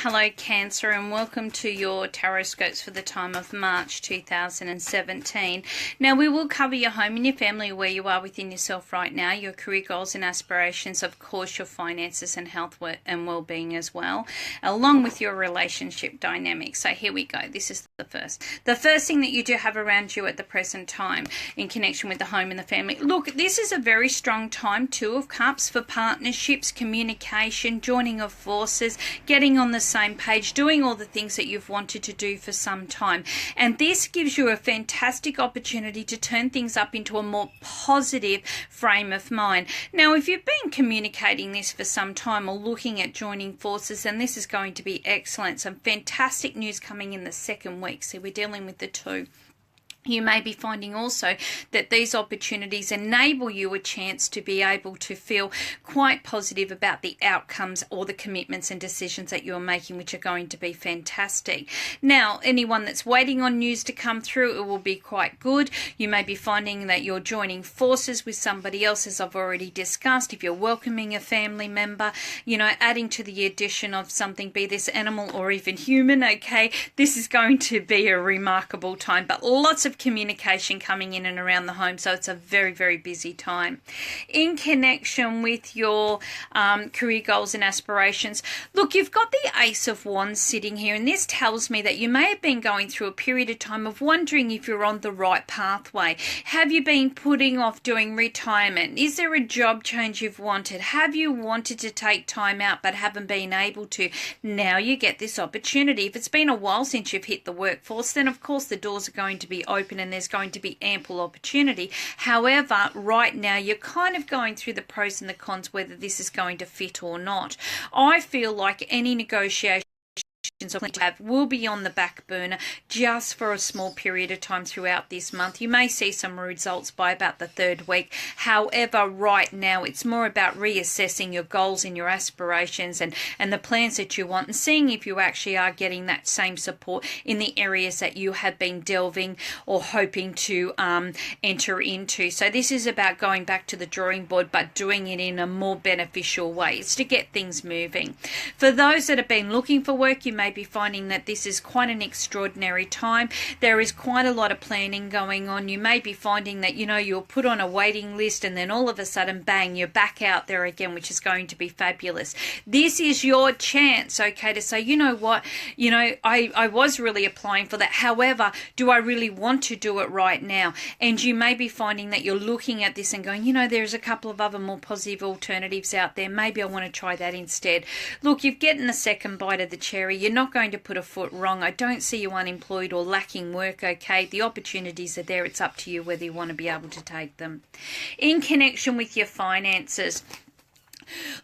Hello Cancer, and welcome to your Tarotscopes for the time of March 2017. Now we will cover your home and your family, where you are within yourself right now, your career goals and aspirations, of course your finances and health and well-being as well, along with your relationship dynamics. So here we go. This is the first thing that you do have around you at the present time in connection with the home and the family. Look, this is a very strong time, Two of Cups, for partnerships, communication, joining of forces, getting on the same page, doing all the things that you've wanted to do for some time. And this gives you a fantastic opportunity to turn things up into a more positive frame of mind. Now, if you've been communicating this for some time or looking at joining forces, then this is going to be excellent. Some fantastic news coming in the second week. So we're dealing with the two. You may be finding also that these opportunities enable you a chance to be able to feel quite positive about the outcomes or the commitments and decisions that you're making, which are going to be fantastic. Now, anyone that's waiting on news to come through, it will be quite good. You may be finding that you're joining forces with somebody else, as I've already discussed. If you're welcoming a family member, adding to the addition of something, be this animal or even human, okay, this is going to be a remarkable time, but lots of communication coming in and around the home, so it's a very, very busy time. In connection with your career goals and aspirations, look, you've got the Ace of Wands sitting here, and this tells me that you may have been going through a period of time of wondering if you're on the right pathway. Have you been putting off doing retirement? Is there a job change you've wanted? Have you wanted to take time out but haven't been able to? Now you get this opportunity. If it's been a while since you've hit the workforce, then of course the doors are going to be open and there's going to be ample opportunity. However, right now you're kind of going through the pros and the cons, whether this is going to fit or not. I feel like any negotiation will be on the back burner just for a small period of time throughout this month. You may see some results by about the third week. However, right now it's more about reassessing your goals and your aspirations and the plans that you want, and seeing if you actually are getting that same support in the areas that you have been delving or hoping to enter into. So this is about going back to the drawing board, but doing it in a more beneficial way. It's to get things moving. For those that have been looking for work, you may be finding that this is quite an extraordinary time. There is quite a lot of planning going on. You may be finding that you're put on a waiting list and then all of a sudden bang, you're back out there again, which is going to be fabulous. This is your chance, okay, to say, you know what, I was really applying for that. However, do I really want to do it right now? And you may be finding that you're looking at this and going, there's a couple of other more positive alternatives out there. Maybe I want to try that instead. Look, you've getting the second bite of the cherry. You're not going to put a foot wrong. I don't see you unemployed or lacking work, okay? The opportunities are there. It's up to you whether you want to be able to take them. In connection with your finances,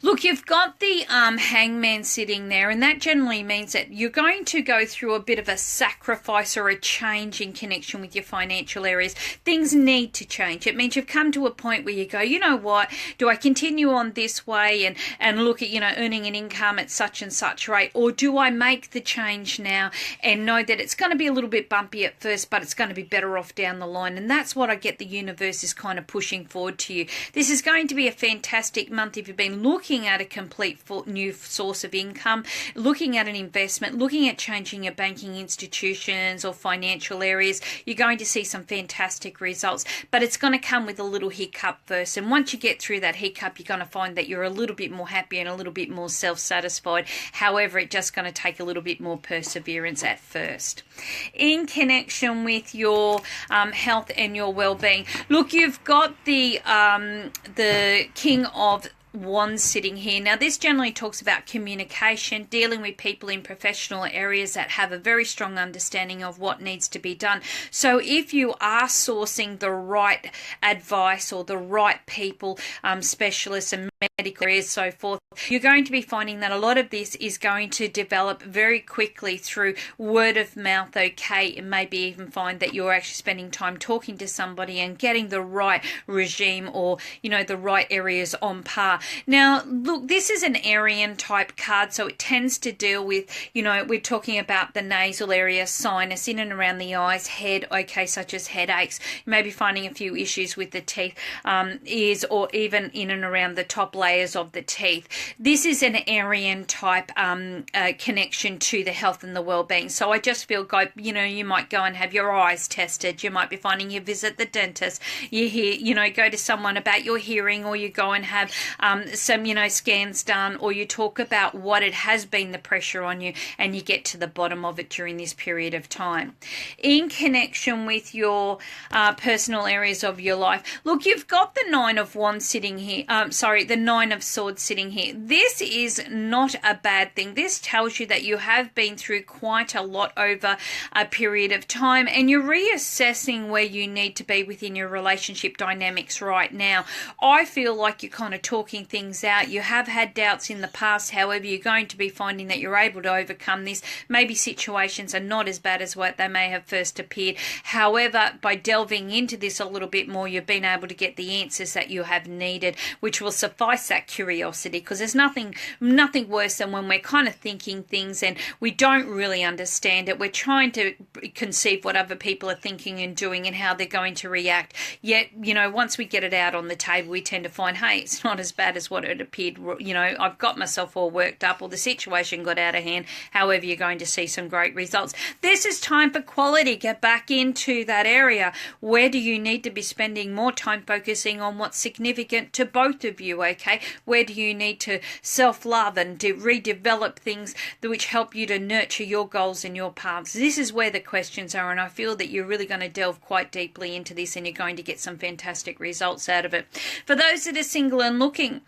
look, you've got the hangman sitting there, and that generally means that you're going to go through a bit of a sacrifice or a change in connection with your financial areas. Things need to change. It means you've come to a point where you go, you know what, do I continue on this way and look at, earning an income at such and such rate, or do I make the change now and know that it's going to be a little bit bumpy at first, but it's going to be better off down the line? And that's what I get the universe is kind of pushing forward to you. This is going to be a fantastic month if you've been looking at a complete new source of income, looking at an investment, looking at changing your banking institutions or financial areas. You're going to see some fantastic results, but it's going to come with a little hiccup first. And once you get through that hiccup, you're going to find that you're a little bit more happy and a little bit more self-satisfied. However, it's just going to take a little bit more perseverance at first. In connection with your health and your well-being, look, you've got the King of Wands sitting here. Now, this generally talks about communication, dealing with people in professional areas that have a very strong understanding of what needs to be done. So if you are sourcing the right advice or the right people, specialists and medical areas, so forth, you're going to be finding that a lot of this is going to develop very quickly through word of mouth, okay, and maybe even find that you're actually spending time talking to somebody and getting the right regime or, the right areas on par. Now, look, this is an Aryan type card, so it tends to deal with, we're talking about the nasal area, sinus, in and around the eyes, head, okay, such as headaches. You may be finding a few issues with the teeth, ears, or even in and around the top top layers of the teeth. This is an Aryan type connection to the health and the well-being. So I just feel, you might go and have your eyes tested. You might be finding you visit the dentist. You hear, go to someone about your hearing, or you go and have some, scans done, or you talk about what it has been, the pressure on you, and you get to the bottom of it during this period of time. In connection with your personal areas of your life, look, you've got the Nine of Wands sitting here. The Nine of Swords sitting here. This is not a bad thing. This tells you that you have been through quite a lot over a period of time, and you're reassessing where you need to be within your relationship dynamics right now. I feel like you're kind of talking things out. You have had doubts in the past. However, you're going to be finding that you're able to overcome this. Maybe situations are not as bad as what they may have first appeared. However, by delving into this a little bit more, you've been able to get the answers that you have needed, which will suffice that curiosity, because there's nothing worse than when we're kind of thinking things and we don't really understand it. We're trying to conceive what other people are thinking and doing and how they're going to react. Yet, once we get it out on the table, we tend to find, hey, it's not as bad as what it appeared. I've got myself all worked up, or the situation got out of hand. However, you're going to see some great results. This is time for quality. Get back into that area. Where do you need to be spending more time focusing on what's significant to both of you, okay? Where do you need to self-love and to redevelop things which help you to nurture your goals and your paths? This is where the questions are, and I feel that you're really going to delve quite deeply into this, and you're going to get some fantastic results out of it. For those that are single and looking,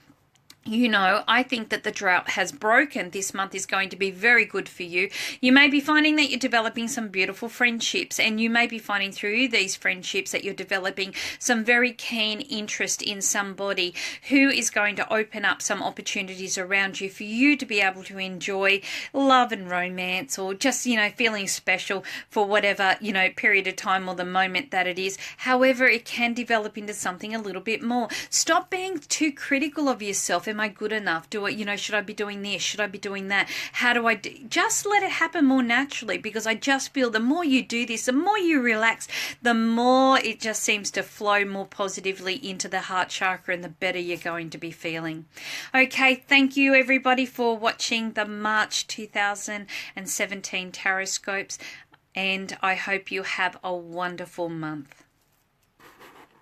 I think that the drought has broken. This month is going to be very good for you. You may be finding that you're developing some beautiful friendships, and you may be finding through these friendships that you're developing some very keen interest in somebody who is going to open up some opportunities around you for you to be able to enjoy love and romance, or just, feeling special for whatever, period of time or the moment that it is. However, it can develop into something a little bit more. Stop being too critical of yourself. Am I good enough? Should I be doing this? Should I be doing that? How do I do? Just let it happen more naturally, because I just feel the more you do this, the more you relax, the more it just seems to flow more positively into the heart chakra, and the better you're going to be feeling. Okay, thank you everybody for watching the March 2017 Tarotscopes, and I hope you have a wonderful month.